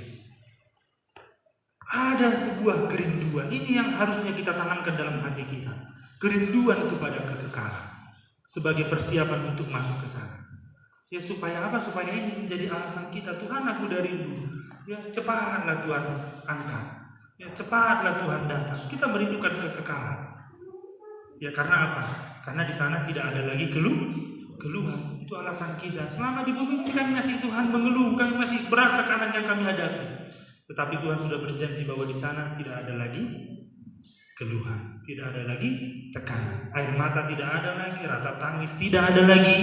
Ada sebuah kerinduan, ini yang harusnya kita tanamkan dalam hati kita. Kerinduan kepada kekekalan sebagai persiapan untuk masuk ke sana. Ya supaya apa? Supaya ini menjadi alasan kita. Tuhan, aku udah rindu. Ya cepatlah Tuhan angkat. Ya cepatlah Tuhan datang. Kita merindukan kekekalan. Ya karena apa? Karena di sana tidak ada lagi keluhan. Itu alasan kita. Selama di bumi kami masih Tuhan mengeluh, kami masih berat tekanan yang kami hadapi. Tetapi Tuhan sudah berjanji bahwa di sana tidak ada lagi keluhan, tidak ada lagi tekanan, air mata tidak ada lagi, ratap tangis tidak ada lagi.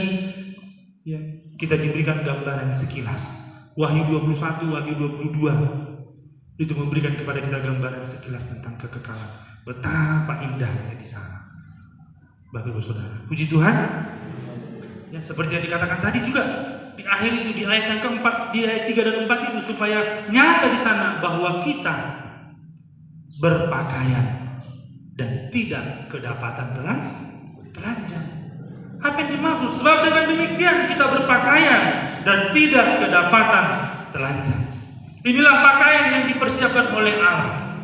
Ya, kita diberikan gambaran sekilas. Wahyu 21, Wahyu 22 itu memberikan kepada kita gambaran sekilas tentang kekekalan. Betapa indahnya di sana. Bapak Ibu Saudara, puji Tuhan. Ya, seperti yang dikatakan tadi juga di akhir itu, di ayat yang keempat, di ayat 3 dan 4 itu, supaya nyata di sana bahwa kita berpakaian dan tidak kedapatan telanjang. Apa yang dimaksud? Sebab dengan demikian kita berpakaian dan tidak kedapatan telanjang. Inilah pakaian yang dipersiapkan oleh Allah.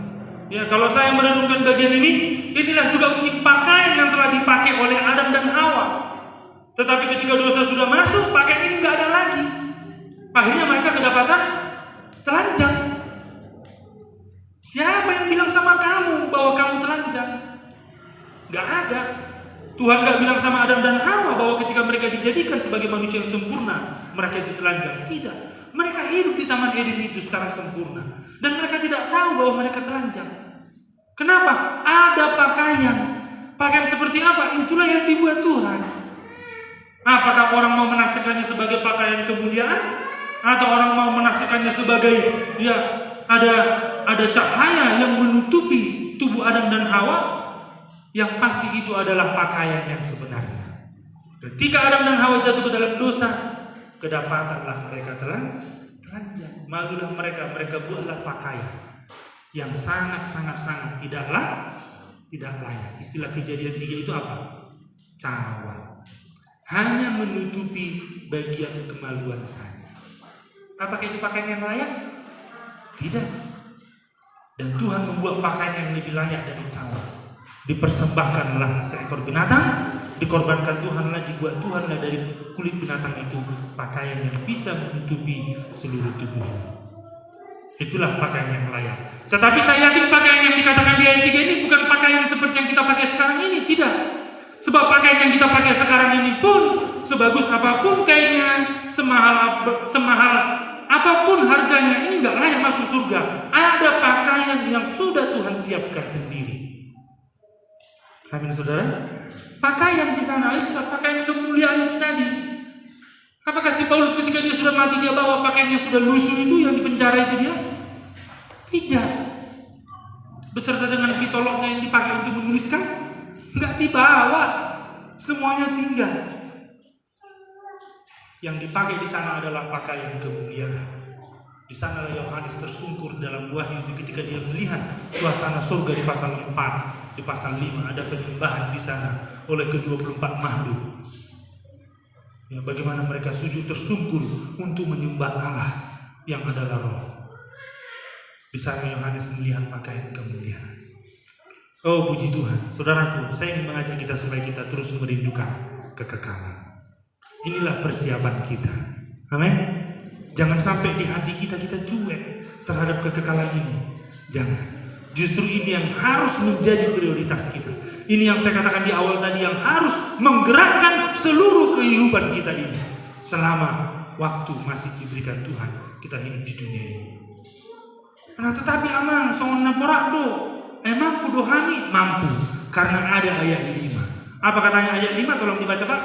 Ya, kalau saya merenungkan bagian ini, inilah juga mungkin pakaian yang telah dipakai oleh Adam dan Hawa. Tetapi ketika dosa sudah masuk, pakaian ini nggak ada lagi. Akhirnya mereka kedapatan telanjang. Siapa yang bilang sama kamu bahwa kamu telanjang? Nggak ada. Tuhan nggak bilang sama Adam dan Hawa bahwa ketika mereka dijadikan sebagai manusia yang sempurna, mereka itu telanjang. Tidak. Mereka hidup di Taman Eden itu secara sempurna. Dan mereka tidak tahu bahwa mereka telanjang. Kenapa? Ada pakaian. Pakaian seperti apa? Itulah yang dibuat Tuhan. Apakah orang mau menafsirkannya sebagai pakaian kemuliaan? Atau orang mau menafsirkannya sebagai ada cahaya yang menutupi tubuh Adam dan Hawa? Yang pasti itu adalah pakaian yang sebenarnya. Ketika Adam dan Hawa jatuh ke dalam dosa, kedapatanlah mereka telanjang. Malulah mereka buatlah pakaian yang sangat tidak layak. Istilah Kejadian 3 itu apa? Cawan. Hanya menutupi bagian kemaluan saja. Apakah itu pakaian yang layak? Tidak. Dan Tuhan membuat pakaian yang lebih layak dari cawan. Dipersembahkanlah seekor binatang, dikorbankan Tuhanlah, dibuat Tuhanlah dari kulit binatang itu pakaian yang bisa menutupi seluruh tubuhnya. Itulah pakaian yang layak. Tetapi saya yakin pakaian yang dikatakan di ayat 3 ini bukan pakaian seperti yang kita pakai sekarang ini, tidak. Sebab pakaian yang kita pakai sekarang ini pun, sebagus apapun kainnya, semahal apapun harganya, ini nggak layak masuk surga. Ada pakaian yang sudah Tuhan siapkan sendiri. Amin, saudara. Pakaian di sana itu pakaian kemuliaan itu tadi. Apakah si Paulus ketika dia sudah mati dia bawa pakaian yang sudah lusuh itu yang di penjara itu dia? Tidak. Beserta dengan pitoloknya yang dipakai untuk menuliskan, nggak dibawa. Semuanya tinggal. Yang dipakai di sana adalah pakaian kemuliaan. Di sanalah Yohanes tersungkur dalam Wahyu itu ketika dia melihat suasana surga di pasal 4. Di pasal 5 ada penyembahan di sana oleh ke-24 makhluk. Ya, bagaimana mereka sujud tersungkur untuk menyembah Allah yang adalah Roh. Di sana Yohanes melihat pakaian kemuliaan. Oh, puji Tuhan. Saudaraku, saya ingin mengajak kita supaya kita terus merindukan kekekalan. Inilah persiapan kita. Amin. Jangan sampai di hati kita cuek terhadap kekekalan ini. Jangan. Justru ini yang harus menjadi prioritas kita. Ini yang saya katakan di awal tadi, yang harus menggerakkan seluruh kehidupan kita ini. Selama waktu masih diberikan Tuhan, kita hidup di dunia ini. Nah, tetapi amang songon naporak do, emang kudohani mampu karena ada ayat 5. Apa katanya ayat 5? Tolong dibaca, Pak.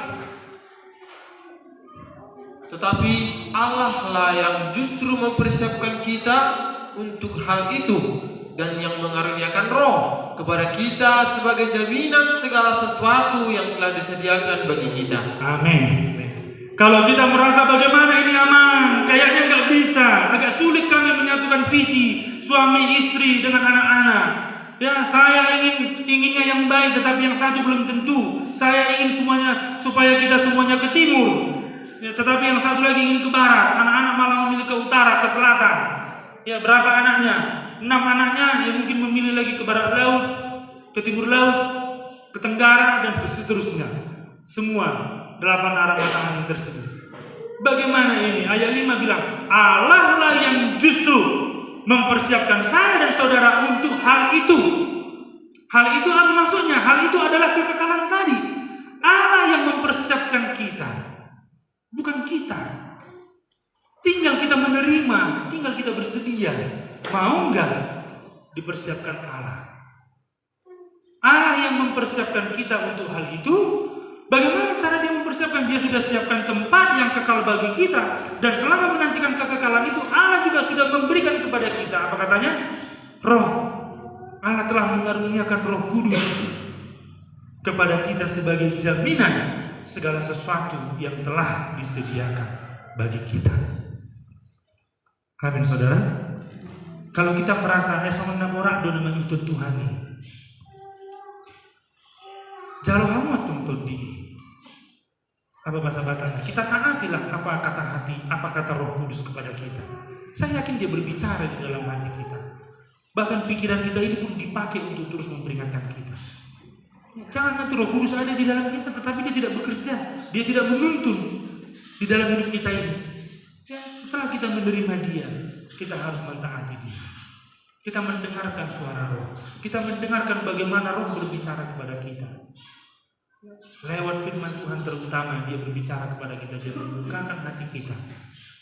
Tetapi Allah lah yang justru mempersiapkan kita untuk hal itu, dan yang mengaruniakan Roh kepada kita sebagai jaminan segala sesuatu yang telah disediakan bagi kita. Amin. Kalau kita merasa bagaimana ini aman, kayaknya nggak bisa, agak sulit kami menyatukan visi suami istri dengan anak-anak. Ya, saya inginnya yang baik, tetapi yang satu belum tentu. Saya ingin semuanya supaya kita semuanya ke timur. Ya, tetapi yang satu lagi ingin ke barat. Anak-anak malah memilih ke utara, ke selatan. Ya, berapa anaknya? 6 anaknya yang mungkin memilih lagi ke barat laut, ke timur laut, ke tenggara, dan seterusnya. Semua 8 arah mata angin tersebut. Bagaimana ini? Ayat 5 bilang, Allah lah yang justru mempersiapkan saya dan saudara untuk hal itu. Hal itu apa maksudnya? Hal itu adalah kekekalan tadi. Allah yang mempersiapkan kita, bukan kita. Tinggal kita menerima, tinggal kita bersedia. Mau enggak dipersiapkan Allah? mempersiapkan kita untuk hal itu, bagaimana cara dia mempersiapkan? Dia sudah siapkan tempat yang kekal bagi kita, dan selama menantikan kekekalan itu, Allah juga sudah memberikan kepada kita, apa katanya? Roh. Allah telah mengaruniakan Roh Kudus kepada kita sebagai jaminan segala sesuatu yang telah disediakan bagi kita. Amin, saudara. Kalau kita merasa esok naborak do namanya Tuhan nih, jalo hamu tuntut di apa bahasa Batak? Kita taatilah apa kata hati, apa kata Roh Kudus kepada kita. Saya yakin dia berbicara di dalam hati kita. Bahkan pikiran kita ini pun dipakai untuk terus memperingatkan kita. Jangan nanti Roh Kudus ada di dalam kita, tetapi dia tidak bekerja, dia tidak menuntun di dalam hidup kita ini. Ya, setelah kita menerima dia, kita harus mentaati dia. Kita mendengarkan suara Roh, kita mendengarkan bagaimana Roh berbicara kepada kita. Lewat firman Tuhan terutama, dia berbicara kepada kita, dia membukakan hati kita,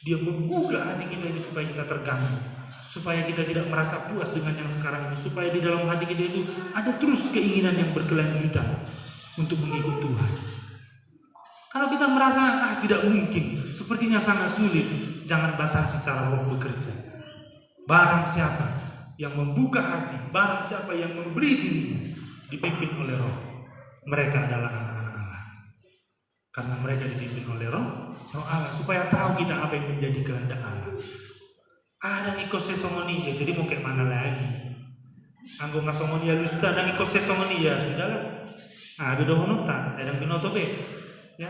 dia menggugah hati kita ini supaya kita terganggu, supaya kita tidak merasa puas dengan yang sekarang ini, supaya di dalam hati kita itu ada terus keinginan yang berkelanjutan untuk mengikut Tuhan. Kalau kita merasa tidak mungkin, sepertinya sangat sulit, jangan batasi cara Roh bekerja. Barang siapa yang membuka hati, barang siapa yang memberi dirinya dipimpin oleh Roh, mereka adalah anak-anak Allah. Karena mereka dipimpin oleh Roh Allah, supaya tahu kita apa yang menjadi kehendak Allah. Ada ngikut sesongoni ya, jadi mau kayak mana lagi? Anggo ngasongoni ya lusta, dan ngikut sesongoni ya sudahlah. Nah, beda honotan, ada binoto be, ya.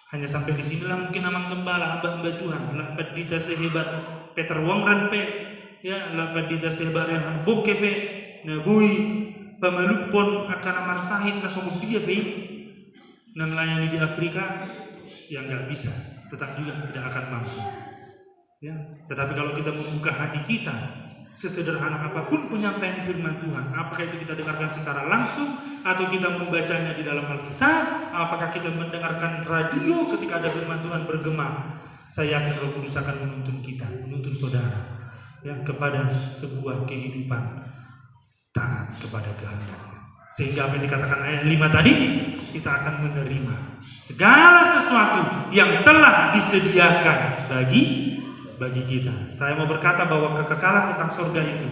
Hanya sampai di sinilah mungkin amang gembala, hamba-hamba Tuhan. Lapat dita sehebat Peter Wongran pe, ya. Lapat dita sehebat Renhan Bongke pe, nabui pamaluk pon akan amar sahid nasong dia pe, nan layani di Afrika, yang nggak bisa, tetap juga tidak akan mampu. Ya, tetapi kalau kita membuka hati kita, sesederhana apapun penyampaian firman Tuhan, apakah itu kita dengarkan secara langsung atau kita membacanya di dalam Alkitab, apakah kita mendengarkan radio ketika ada firman Tuhan bergema, saya yakin Roh Kudus akan menuntun kita, menuntun saudara, ya, kepada sebuah kehidupan taat kepada kehendaknya. Sehingga apa yang dikatakan ayat 5 tadi, kita akan menerima segala sesuatu yang telah disediakan bagi kita. Saya mau berkata bahwa kekekalan tentang surga itu,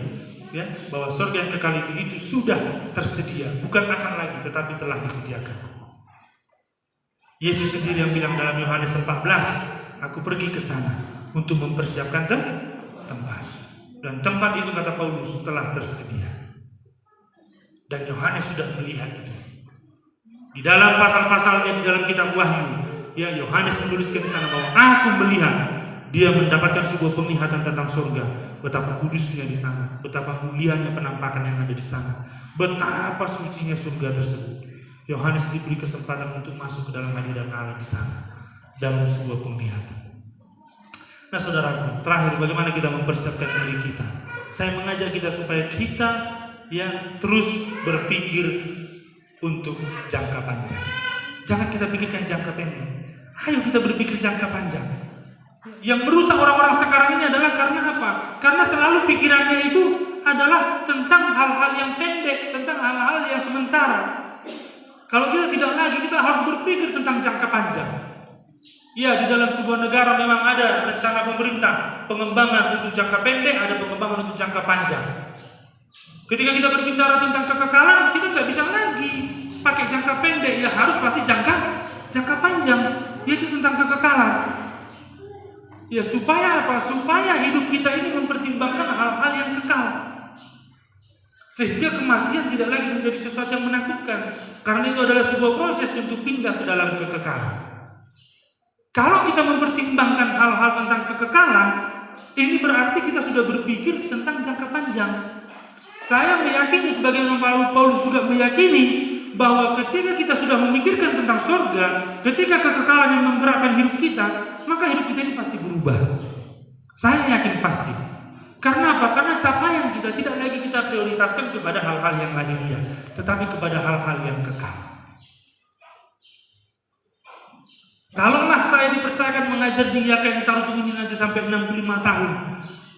ya, bahwa surga yang kekal itu sudah tersedia, bukan akan lagi, tetapi telah disediakan. Yesus sendiri yang bilang dalam Yohanes 14, aku pergi ke sana untuk mempersiapkan tempat. Dan tempat itu, kata Paulus, telah tersedia. Dan Yohanes sudah melihat itu. Di dalam pasal-pasalnya di dalam kitab Wahyu, ya, Yohanes menuliskan di sana bahwa aku melihat. Dia mendapatkan sebuah penglihatan tentang surga, betapa kudusnya di sana, betapa mulianya penampakan yang ada di sana, betapa sucinya surga tersebut. Yohanes diberi kesempatan untuk masuk ke dalam hadirat Allah di sana dalam sebuah penglihatan. Nah, saudaraku, terakhir bagaimana kita mempersiapkan diri kita? Saya mengajak kita supaya kita yang terus berpikir untuk jangka panjang. Jangan kita pikirkan jangka pendek. Ayo kita berpikir jangka panjang. Yang merusak orang-orang sekarang ini adalah karena apa? Karena selalu pikirannya itu adalah tentang hal-hal yang pendek, tentang hal-hal yang sementara. Kalau kita tidak lagi, kita harus berpikir tentang jangka panjang. Ya, di dalam sebuah negara memang ada rencana pemerintah, pengembangan untuk jangka pendek, ada pengembangan untuk jangka panjang. Ketika kita berbicara tentang kekekalan, kita tidak bisa lagi pakai jangka pendek, ya harus pasti jangka panjang, yaitu tentang kekekalan. Ya, supaya apa? Supaya hidup kita ini mempertimbangkan hal-hal yang kekal. Sehingga kematian tidak lagi menjadi sesuatu yang menakutkan. Karena itu adalah sebuah proses untuk pindah ke dalam kekekalan. Kalau kita mempertimbangkan hal-hal tentang kekekalan, ini berarti kita sudah berpikir tentang jangka panjang. Saya meyakini, sebagaimana Paulus juga meyakini, bahwa ketika kita sudah memikirkan tentang surga, ketika kekekalan yang menggerakkan hidup kita, maka hidup kita ini pasti berubah. Saya yakin pasti. Karena apa? Karena capaian kita tidak lagi kita prioritaskan kepada hal-hal yang lahiriah, tetapi kepada hal-hal yang kekal. Kalaulah saya dipercayakan mengajar di YKN Tarutung ini nanti sampai 65 tahun,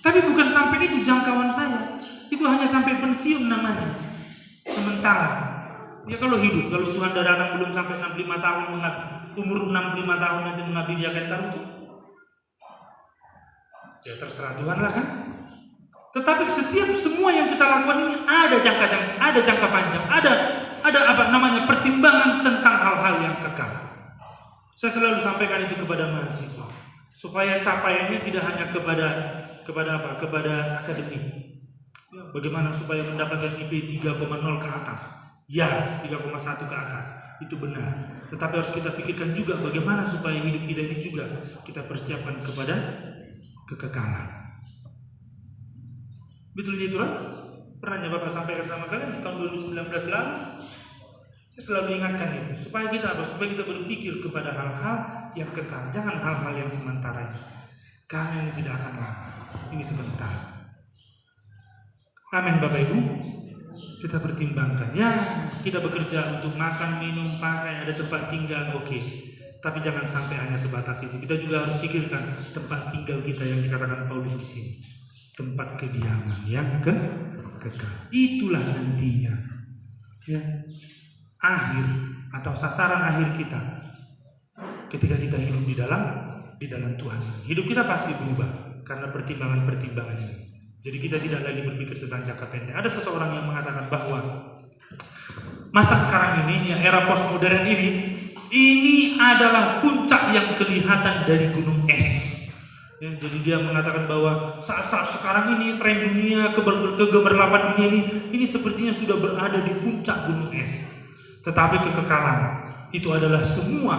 tapi bukan sampai itu jangkauan saya. Itu hanya sampai pensiun namanya. Sementara Ya kalau hidup, kalau Tuhan datang belum sampai 65 tahun, umur 65 tahun nanti mengabdi di akan taruh itu, ya terserah Tuhan lah kan. Tetapi setiap semua yang kita lakukan ini ada jangka panjang, ada apa namanya pertimbangan tentang hal-hal yang kekal. Saya selalu sampaikan itu kepada mahasiswa supaya capaiannya tidak hanya kepada akademik. Ya, bagaimana supaya mendapatkan IP 3,0 ke atas? Ya, 3,1 ke atas itu benar. Tetapi harus kita pikirkan juga bagaimana supaya hidup kita ini juga kita persiapkan kepada kekekalan. Betul itu lah. Pernah Bapak sampaikan sama kalian di tahun 2019 lalu. Saya selalu ingatkan itu supaya kita berpikir kepada hal-hal yang kekal, jangan hal-hal yang sementara. Karena ini tidak akan lama. Ini sebentar. Amin Bapak Ibu. Kita pertimbangkan. Ya, kita bekerja untuk makan, minum, pakai, ada tempat tinggal, oke. Tapi jangan sampai hanya sebatas itu. Kita juga harus pikirkan tempat tinggal kita yang dikatakan Paulus di sini. Tempat kediaman yang kekal. Itulah nantinya ya akhir atau sasaran akhir kita ketika kita hidup di dalam Tuhan ini. Hidup kita pasti berubah karena pertimbangan-pertimbangan ini. Jadi kita tidak lagi berpikir tentang jangka pendek. Ada seseorang yang mengatakan bahwa masa sekarang ini, ya era postmodern ini adalah puncak yang kelihatan dari gunung es. Ya, jadi dia mengatakan bahwa saat-saat sekarang ini tren dunia, kegemerlapan dunia ini sepertinya sudah berada di puncak gunung es. Tetapi kekekalan itu adalah semua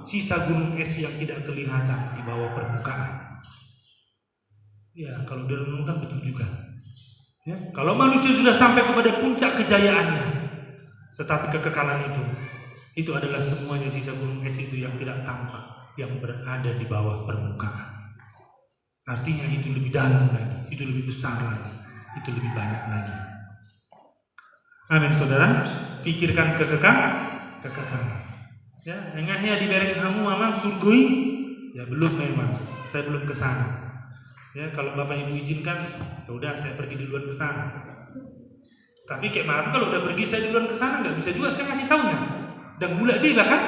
sisa gunung es yang tidak kelihatan di bawah permukaan. Ya, kalau direnungkan betul juga. Ya, kalau manusia sudah sampai kepada puncak kejayaannya, tetapi kekekalan itu adalah semuanya sisa gunung es itu yang tidak tampak, yang berada di bawah permukaan. Artinya itu lebih dalam lagi, itu lebih besar lagi, itu lebih banyak lagi. Amin saudara, pikirkan kekekalan. Ya, engahnya dibereng hamu amang surgui, ya belum memang, saya belum ke sana. Ya, kalau Bapak Ibu izinkan, ya udah saya pergi duluan ke sana. Tapi kayak malam kalau udah pergi saya duluan ke sana nggak bisa juga saya ngasih taunya. Dan mulai dia kan?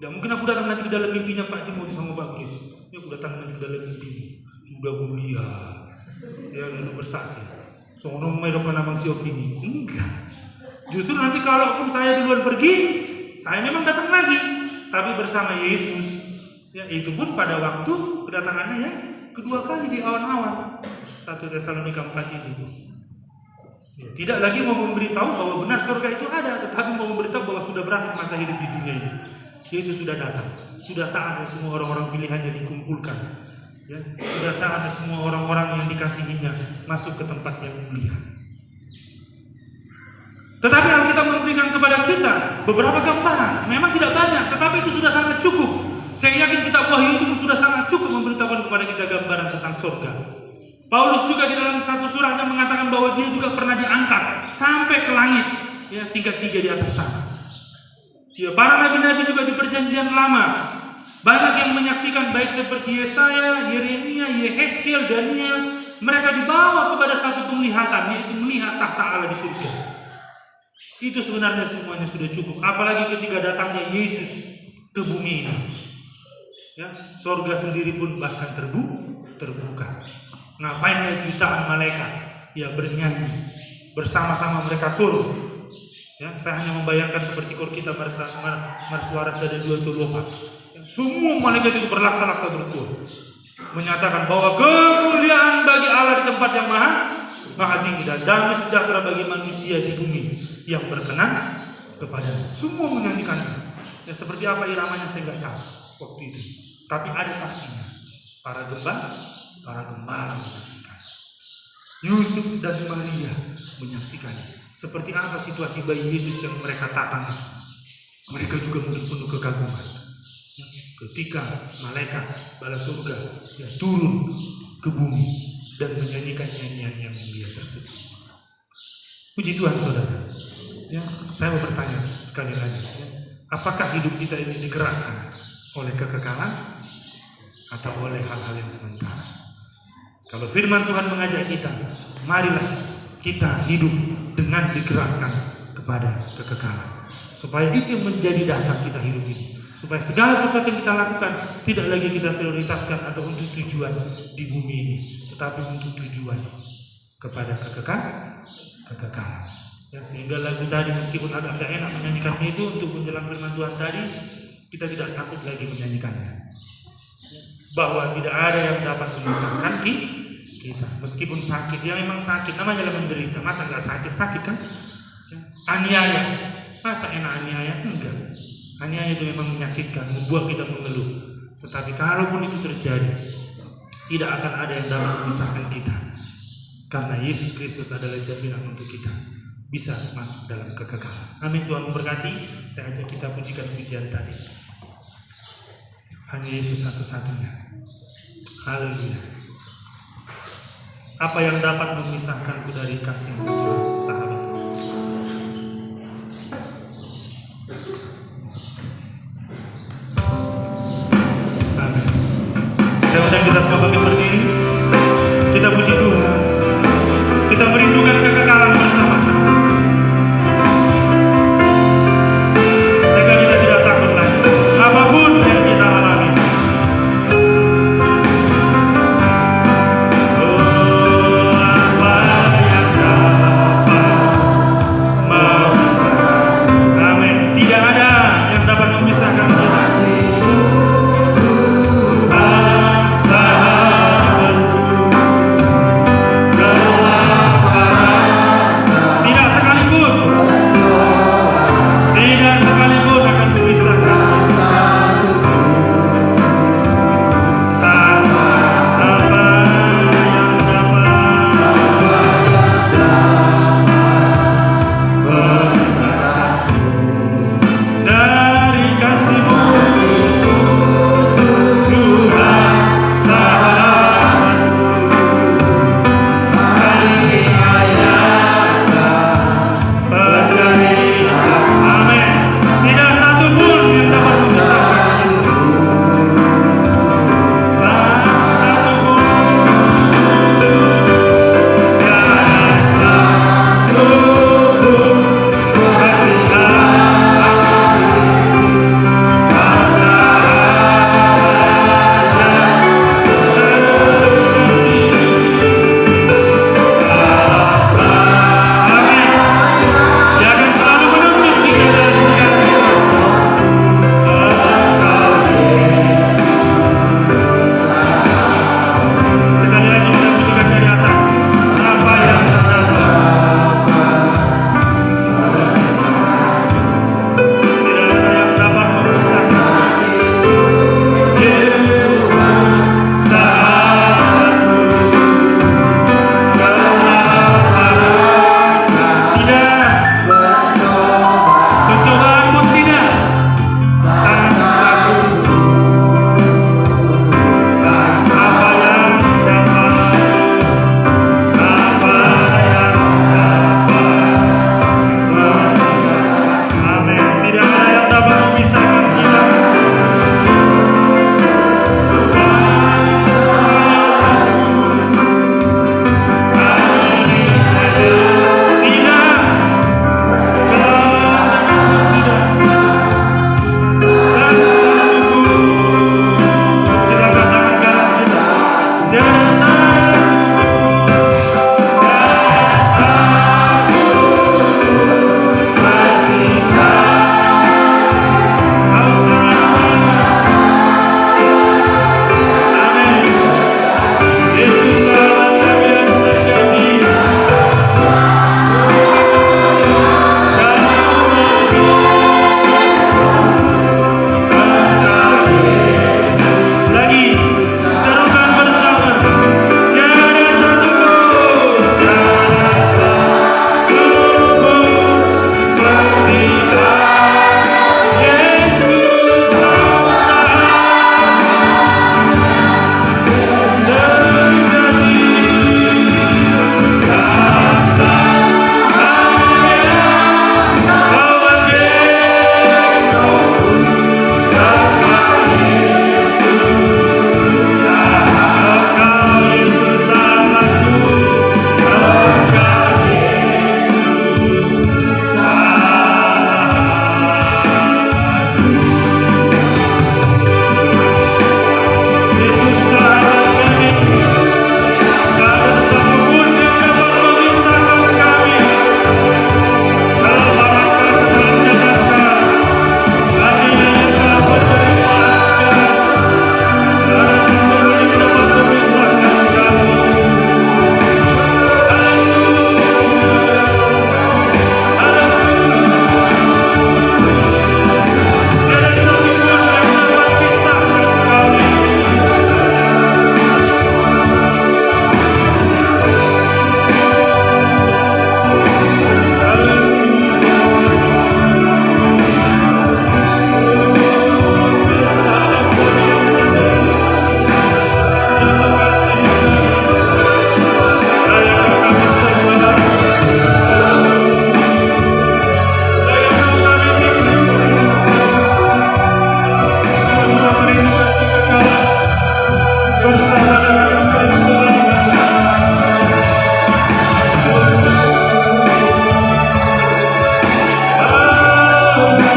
Gak mungkin aku datang nanti ke dalam mimpinya Pak Timo sama Pak Gulis. Ya aku datang nanti ke dalam mimpi. Sudah mulia. Ya lalu bersaksi. Soalnya medok namang si opini. Enggak. Justru nanti kalaupun saya duluan pergi, saya memang datang lagi. Tapi bersama Yesus. Ya itu pun pada waktu kedatangannya ya kedua kali di awan-awan. 1 Tesalonika 4 itu. Ya, tidak lagi mau memberitahu bahwa benar surga itu ada, tetapi mau memberitahu bahwa sudah berakhir masa hidup di dunia ini. Yesus sudah datang. Sudah saatnya semua orang-orang pilihannya dikumpulkan. Ya, sudah saatnya semua orang-orang yang dikasihinya masuk ke tempat yang mulia. Tetapi Alkitab memberikan kepada kita beberapa gambaran. Memang tidak banyak, tetapi itu sudah sangat cukup. Saya yakin kitab Wahyu itu sudah sangat cukup memberitahukan kepada kita gambaran tentang surga. Paulus juga di dalam satu surahnya mengatakan bahwa dia juga pernah diangkat sampai ke langit, ya tingkat 3 di atas sana. Ya, para nabi-nabi juga di perjanjian lama banyak yang menyaksikan, baik seperti Yesaya, Yeremia, Yehezkiel, Daniel, mereka dibawa kepada satu penglihatan, yaitu melihat tahta Allah di surga. Itu sebenarnya semuanya sudah cukup, apalagi ketika datangnya Yesus ke bumi ini. Ya, surga sendiri pun bahkan terbuka. Ngapainnya jutaan malaikat ya bernyanyi bersama-sama mereka kur. Ya, saya hanya membayangkan seperti kur kita marsuara sada dua itu lopak. Ya, semua malaikat itu berlaksa-laksa berkur, menyatakan bahwa kemuliaan bagi Allah di tempat yang maha tinggi dan damai sejahtera bagi manusia di bumi yang berkenan kepada. Semua menyanyikannya. Ya, seperti apa iramanya saya nggak tahu waktu itu. Tapi ada saksinya. Para gembala menyaksikan. Yusuf dan Maria menyaksikan. Seperti apa situasi bayi Yesus yang mereka tatang itu. Mereka juga mungkin penuh kekaguman. Ketika malaikat bala surga yang turun ke bumi dan menyanyikan nyanyian yang mulia tersebut. Puji Tuhan saudara. Ya, saya mau bertanya sekali lagi. Ya, apakah hidup kita ini digerakkan oleh kekekalan atau oleh hal-hal yang sementara? Kalau firman Tuhan mengajak kita, marilah kita hidup dengan digerakkan kepada kekekalan. Supaya itu yang menjadi dasar kita hidup ini. Supaya segala sesuatu yang kita lakukan tidak lagi kita prioritaskan atau untuk tujuan di bumi ini, tetapi untuk tujuan kepada kekekalan. Ya, sehingga lagu tadi meskipun agak nggak enak menyanyikannya itu untuk menjelang firman Tuhan tadi, kita tidak takut lagi menyanyikannya. Bahwa tidak ada yang dapat memisahkan kita. Meskipun sakit, ya memang sakit, namanya lah menderita. Masa nggak sakit kan? Ya. Aniaya, masa enak aniaya? Enggak. Aniaya itu memang menyakitkan, membuat kita mengeluh. Tetapi kalaupun itu terjadi, tidak akan ada yang dapat memisahkan kita. Karena Yesus Kristus adalah jaminan untuk kita bisa masuk dalam kekekalan. Amin. Tuhan memberkati. Saya ajak kita pujikan pujian tadi. Hanya Yesus satu-satunya. Haleluya. Apa yang dapat memisahkanku dari kasih-Mu Tuhan, sahabat? Amin. Saya undang kita semua bangkit berdiri. Kita puji Tuhan. Kita merindukan kekekalan bersama-sama. Sehingga kita tidak takut lagi apapun yang kita alami. Oh, apa yang dapat memisahkan? Amin. Tidak ada yang dapat memisahkan kita. Tuhan sahabat.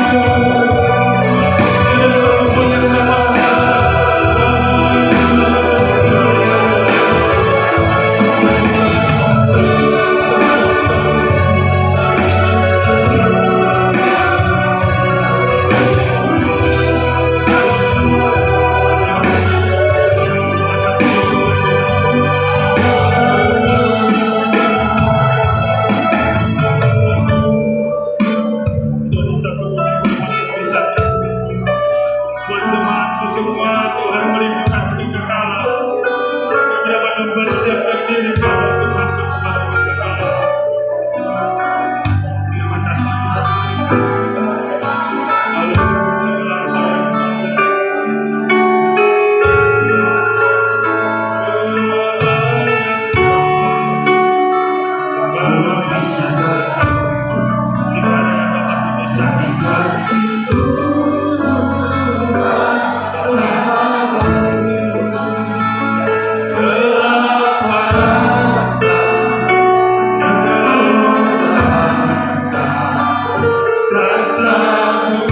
Tidak satupun yang dapat masuk. Dari satu bisa buat jemaatku semua, Tuhan merindukan kekekalan. Kami dapat mempersiapkan diri kami untuk masuk kepada kekekalan. Terima kasih Tuhan. Haleluya. Tidak ada yang dapat memisahkan kasih. Tak satu